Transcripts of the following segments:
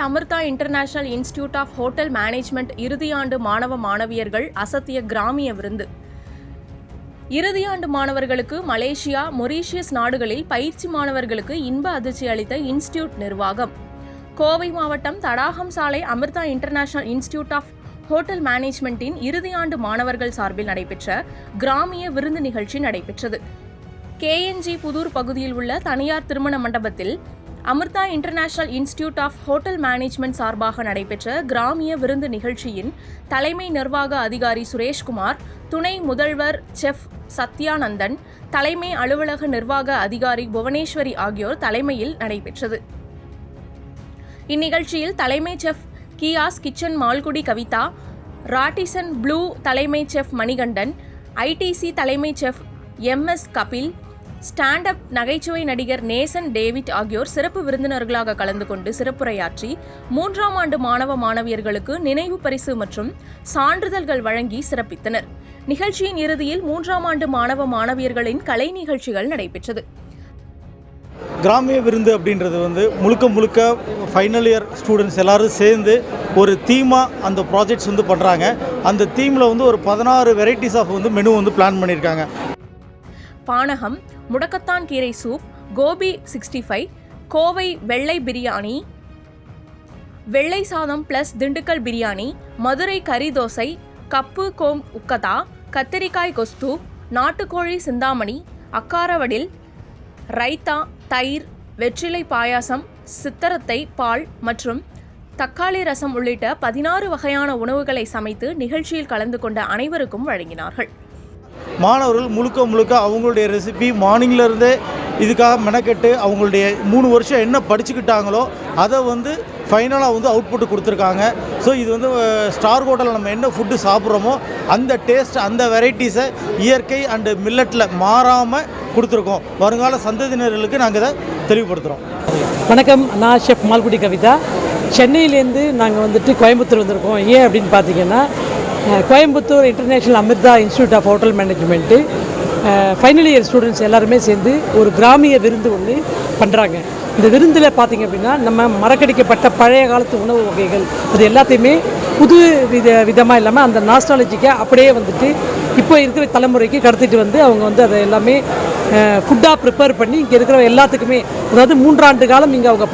Amrita international institute of hotel management இறுதியாண்டு மாணவ மாணவியர்கள் அசத்திய கிராமிய விருந்து. இறுதியாண்டு மாணவர்களுக்கு மலேசியா, மொரீஷியஸ் நாடுகளில் பயிற்சி மாணவர்களுக்கு இன்ப அதிர்ச்சி அளித்த இன்ஸ்டிடியூட் நிர்வாகம். கோவை மாவட்டம் தடாகம் சாலை Amrita international institute of hotel மேனேஜ்மெண்டின் இறுதியாண்டு மாணவர்கள் சார்பில் நடைபெற்ற கிராமிய விருந்து நிகழ்ச்சி நடைபெற்றது. KNG புதூர் பகுதியில் உள்ள தனியார் திருமண மண்டபத்தில் Amrita international institute of hotel management சார்பாக நடைபெற்ற கிராமிய விருந்து நிகழ்ச்சியின் தலைமை நிர்வாக அதிகாரி சுரேஷ்குமார், துணை முதல்வர் செஃப் சத்யானந்தன், தலைமை அலுவலக நிர்வாக அதிகாரி புவனேஸ்வரி ஆகியோர் தலைமையில் நடைபெற்றது. இந்நிகழ்ச்சியில் தலைமை செஃப் கியாஸ் kitchen Malgudi Kavitha, Radisson Blu தலைமை செஃப் மணிகண்டன், ITC தலைமை chef MS Kapil, stand up நகைச்சுவை நடிகர் நேசன் டேவிட் ஆகியோர் சிறப்பு விருந்தினர்களாக கலந்து கொண்டு சிறப்புரையாற்றி 3ஆம் ஆண்டு மாணவ மாணவியர்களுக்கு நினைவு பரிசு மற்றும் சான்றிதழ்கள் வழங்கி சிறப்பித்தனர். நிகழ்ச்சியின் இறுதியில் 3ஆம் ஆண்டு மாணவ மாணவியர்களின் கலை நிகழ்ச்சிகள் நடைபெற்றது. கிராமிய விருந்து அப்படின்றது முழுக்க ஃபைனல் இயர் ஸ்டூடெண்ட்ஸ் எல்லோரும் சேர்ந்து ஒரு தீமாக அந்த ப்ராஜெக்ட்ஸ் பண்ணுறாங்க. அந்த தீமில் ஒரு 16 வெரைட்டிஸ் ஆஃப் மெனு பிளான் பண்ணியிருக்காங்க. பானகம், முடக்கத்தான் கீரை சூப், கோபி 65, கோவை வெள்ளை பிரியாணி, வெள்ளை சாதம் பிளஸ் திண்டுக்கல் பிரியாணி, மதுரை கறி தோசை, கப்பு கோம் உக்கதா, கத்திரிக்காய் கொஸ்து, நாட்டுக்கோழி சிந்தாமணி, அக்காரவடில், ரைத்தா, தயிர், வெற்றிலை பாயாசம், சித்தரத்தை பால் மற்றும் தக்காளி ரசம் உள்ளிட்ட 16 வகையான உணவுகளை சமைத்து நிகழ்ச்சியில் கலந்து கொண்ட அனைவருக்கும் வழங்கினார்கள். மாணவர்கள் முழுக்க அவங்களுடைய ரெசிபி மார்னிங்லேருந்தே இதுக்காக மெனக்கெட்டு அவங்களுடைய 3 வருஷம் என்ன படிச்சுக்கிட்டாங்களோ அதை ஃபைனலாக அவுட்புட்டு கொடுத்துருக்காங்க. ஸோ இது ஸ்டார் ஹோட்டலில் நம்ம என்ன ஃபுட்டு சாப்பிட்றோமோ அந்த டேஸ்ட், அந்த வெரைட்டிஸை இயற்கை அண்டு மில்லட்டில் மாறாமல் கொடுத்துருக்கோம். வருங்கால சந்ததியினர்களுக்கு நாங்கள் இதை தெளிவுபடுத்துகிறோம். வணக்கம், நான் ஷெஃப் மால்குடி கவிதா. சென்னையிலேருந்து நாங்கள் கோயம்புத்தூர் வந்திருக்கோம். ஏன் அப்படின்னு பார்த்தீங்கன்னா, Coimbatore international Amrita institute of hotel management final year students எல்லாருமே சேர்ந்து ஒரு கிராமிய விருந்து ஒன்று பண்ணுறாங்க. இந்த விருந்தில் பார்த்திங்க அப்படின்னா, நம்ம மறக்கடிக்கப்பட்ட பழைய காலத்து உணவு வகைகள் அது எல்லாத்தையுமே புது விதமாக இல்லாமல் அந்த நாஸ்டாலஜிக்கை அப்படியே இப்போ இருக்கிற தலைமுறைக்கு கடத்திட்டு அவங்க அதை எல்லாமே ஃபுட்டாக ப்ரிப்பேர் பண்ணி இங்கே இருக்கிற எல்லாத்துக்குமே, அதாவது 3 ஆண்டு காலம் இங்கே அவங்க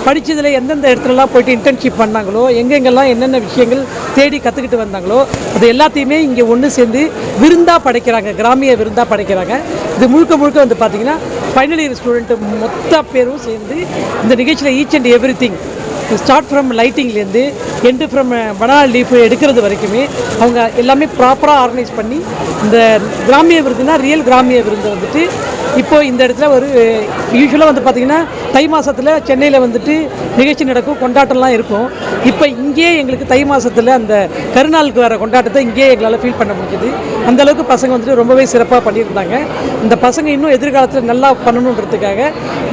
படித்ததில் எந்தெந்த இடத்துலலாம் போய்ட்டு இன்டர்ன்ஷிப் பண்ணாங்களோ, எங்கெங்கெல்லாம் என்னென்ன விஷயங்கள் தேடி கற்றுக்கிட்டு வந்தாங்களோ அது எல்லாத்தையுமே இங்கே ஒன்று சேர்ந்து விருந்தாக படைக்கிறாங்க, கிராமிய விருந்தாக படைக்கிறாங்க. இது முழுக்க பார்த்திங்கன்னா ஃபைனல் இயர் ஸ்டூடெண்ட்டு மொத்த பேரும் சேர்ந்து இந்த நிகழ்ச்சியில் each and every thing start from லைட்டிங்லேருந்து எண்டு ஃப்ரம் பனானா லீஃப் எடுக்கிறது வரைக்குமே அவங்க எல்லாமே ப்ராப்பராக ஆர்கனைஸ் பண்ணி இந்த கிராமிய விருதுனா ரியல் கிராமிய விருந்து இப்போது இந்த இடத்துல ஒரு யூஸ்வலாக பார்த்திங்கன்னா தை மாதத்தில் சென்னையில் நிகழ்ச்சி நடக்கும், கொண்டாட்டம்லாம் இருக்கும். இப்போ இங்கேயே எங்களுக்கு தை மாதத்தில் அந்த கருநாளுக்கு வர கொண்டாட்டத்தை இங்கேயே எங்களால் ஃபீல் பண்ண முடியுது. அந்தளவுக்கு பசங்க ரொம்பவே சிறப்பாக பண்ணியிருந்தாங்க. இந்த பசங்க இன்னும் எதிர்காலத்தில் நல்லா பண்ணணுன்றதுக்காக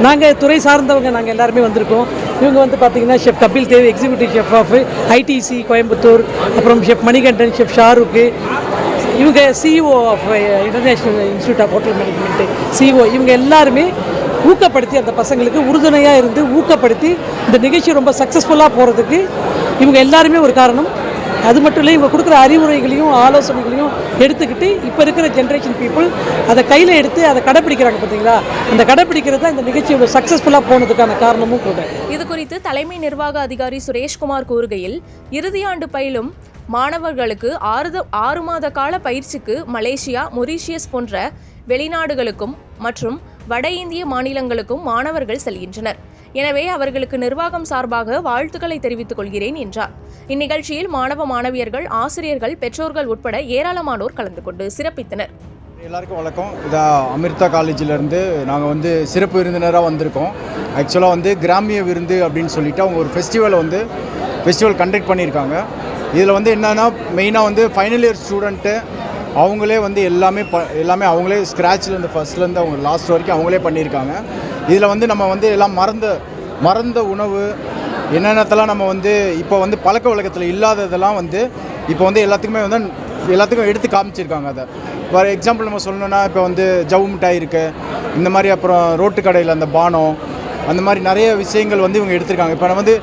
நாங்கள் துறை சார்ந்தவங்க நாங்கள் எல்லாருமே வந்திருக்கோம். இவங்க பார்த்திங்கன்னா chef Kapil Dev, executive chef of ITC Coimbatore, அப்புறம் ஷெஃப் மணிகண்டன், ஷெஃப் ஷாருக், இவங்க CEO of international institute of hotel management CEO, இவங்க எல்லாருமே ஊக்கப்படுத்தி அந்த பசங்களுக்கு உறுதுணையாக இருந்து ஊக்கப்படுத்தி இந்த நிகழ்ச்சி ரொம்ப சக்ஸஸ்ஃபுல்லாக போகிறதுக்கு இவங்க எல்லாருமே ஒரு காரணம். அது மட்டும் இல்லை, இவங்க கொடுக்குற அறிவுரைகளையும் ஆலோசனைகளையும் எடுத்துக்கிட்டு இப்போ இருக்கிற ஜென்ரேஷன் பீப்புள் அதை கையில் எடுத்து அதை கடைப்பிடிக்கிறாங்க. பார்த்தீங்களா, அந்த கடைப்பிடிக்கிறது தான் இந்த நிகழ்ச்சி சக்ஸஸ்ஃபுல்லாக போனதுக்கான காரணமும் கூட. இது குறித்து தலைமை நிர்வாக அதிகாரி சுரேஷ்குமார் கூறுகையில், இறுதியாண்டு பயிலும் மாணவர்களுக்கு 6 மாத கால பயிற்சிக்கு மலேசியா, மொரீஷியஸ் போன்ற வெளிநாடுகளுக்கும் மற்றும் வட இந்திய மாநிலங்களுக்கும் மாணவர்கள் செல்கின்றனர். எனவே அவர்களுக்கு நிர்வாகம் சார்பாக வாழ்த்துக்களை தெரிவித்துக் கொள்கிறேன் என்றார். இந்நிகழ்ச்சியில் மாணவ மாணவியர்கள், ஆசிரியர்கள், பெற்றோர்கள் உட்பட ஏராளமானோர் கலந்து கொண்டு சிறப்பித்தனர். எல்லாருக்கும் வணக்கம். இதான் அமிர்தா காலேஜிலேருந்து நாங்கள் சிறப்பு விருந்தினராக வந்திருக்கோம். ஆக்சுவலாக கிராமிய விருந்து அப்படின்னு சொல்லிட்டு அவங்க ஒரு ஃபெஸ்டிவல் கண்டக்ட் பண்ணியிருக்காங்க. இதில் என்னென்னா மெயினாக ஃபைனல் இயர் ஸ்டூடெண்ட்டு அவங்களே எல்லாமே அவங்களே ஸ்க்ராட்ச்லேருந்து ஃபஸ்ட்லேருந்து அவங்க லாஸ்ட் வரைக்கும் அவங்களே பண்ணியிருக்காங்க. இதில் நம்ம எல்லாம் மறந்த உணவு என்னென்னத்தெல்லாம் நம்ம இப்போ பழக்க வழக்கத்தில் இல்லாததெல்லாம் இப்போ எல்லாத்துக்கும் எடுத்து காமிச்சிருக்காங்க. அதை ஃபார் எக்ஸாம்பிள் நம்ம சொல்லணுன்னா இப்போ ஜவு மிட்டாய் இருக்குது, இந்த மாதிரி அப்புறம் ரோட்டு கடையில் அந்த பானம், அந்த மாதிரி நிறைய விஷயங்கள் வந்து இவங்க எடுத்திருக்காங்க. இப்போ வந்து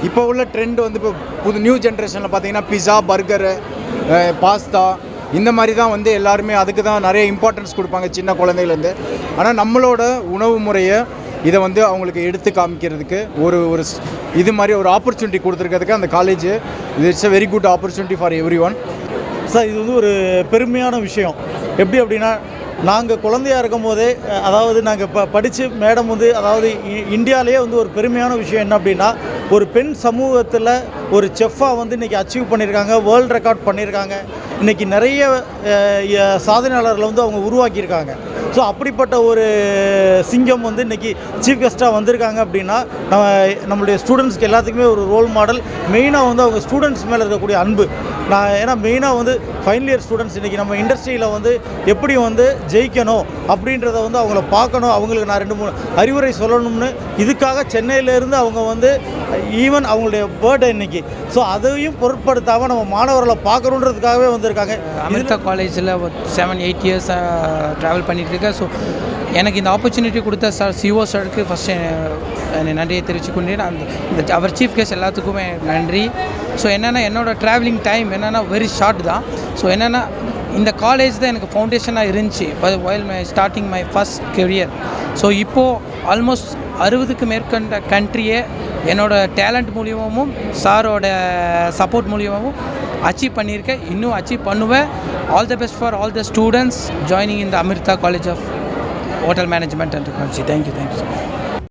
இப்போ உள்ள ட்ரெண்ட் வந்து இப்போ புது நியூ ஜென்ரேஷனில் பார்த்தீங்கன்னா பிஸா, பர்கரு, பாஸ்தா இந்த மாதிரி தான் வந்து எல்லாருமே அதுக்கு தான் நிறைய இம்பார்ட்டன்ஸ் கொடுப்பாங்க சின்ன குழந்தையிலேருந்து. ஆனால் நம்மளோட உணவு முறையை இதை வந்து அவங்களுக்கு எடுத்து காமிக்கிறதுக்கு ஒரு இது மாதிரி ஒரு ஆப்பர்ச்சுனிட்டி கொடுத்துருக்கிறதுக்கு அந்த college it's a very good opportunity for every one. Sir இது வந்து ஒரு பெருமையான விஷயம். எப்படி அப்படின்னா நாங்கள் குழந்தையாக இருக்கும் போதே அதாவது நாங்கள் படித்து மேடம் வந்து அதாவது இந்தியாவிலேயே வந்து ஒரு பெருமையான விஷயம் என்ன அப்படின்னா ஒரு பெண் சமூகத்தில் ஒரு செஃப்பாக வந்து இன்றைக்கி அச்சீவ் பண்ணியிருக்காங்க, வேர்ல்டு ரெக்கார்ட் பண்ணியிருக்காங்க. இன்றைக்கி நிறைய சாதனையாளர்களை வந்து அவங்க உருவாக்கியிருக்காங்க. ஸோ அப்படிப்பட்ட ஒரு சிங்கம் வந்து இன்றைக்கி சீஃப் கெஸ்ட்டாக வந்திருக்காங்க அப்படின்னா நம்மளுடைய ஸ்டூடெண்ட்ஸ்க்கு எல்லாத்துக்குமே ஒரு ரோல் மாடல். மெயினாக வந்து அவங்க ஸ்டூடெண்ட்ஸ் மேலே இருக்கக்கூடிய அன்பு. ஏன்னா மெயினாக வந்து ஃபைனல் இயர் ஸ்டூடெண்ட்ஸ் இன்றைக்கி நம்ம இண்டஸ்ட்ரியில் வந்து எப்படி வந்து ஜெயிக்கணும் அப்படின்றத வந்து அவங்கள பார்க்கணும். அவங்களுக்கு நான் 2-3 அறிவுரை சொல்லணும்னு இதுக்காக சென்னையிலேருந்து அவங்க வந்து ஈவன் அவங்களுடைய பர்த்டே இன்னைக்கு, ஸோ அதையும் பொருட்படுத்தாமல் நம்ம மாணவர்களை பார்க்கணுன்றதுக்காகவே வந்திருக்காங்க. அமிர்தா காலேஜில் 7-8 இயர்ஸ் ட்ராவல் பண்ணிகிட்டு இருக்கேன். ஸோ எனக்கு இந்த ஆப்பர்ச்சுனிட்டி கொடுத்த சார் சிஓ சாருக்கு ஃபஸ்ட்டு நன்றியை தெரிவிச்சுக்கொண்டேன். இந்த அவர் சீஃப் கெஸ்ட் எல்லாத்துக்குமே நன்றி. ஸோ என்னென்னா என்னோடய ட்ராவலிங் டைம் என்னென்னா வெரி ஷார்ட் தான். ஸோ என்னென்னா இந்த காலேஜ் தான் எனக்கு ஃபவுண்டேஷனாக இருந்துச்சு while starting my first career. So இப்போது ஆல்மோஸ்ட் 60க்கு மேற்கொண்ட கண்ட்ரியை என்னோடய டேலண்ட் மூலியமாகவும் சாரோட சப்போர்ட் மூலியமாகவும் அச்சீவ் பண்ணியிருக்கேன். இன்னும் அச்சீவ் பண்ணுவேன். All the best for all the students joining in the Amrita college of hotel management and technology. Thank you.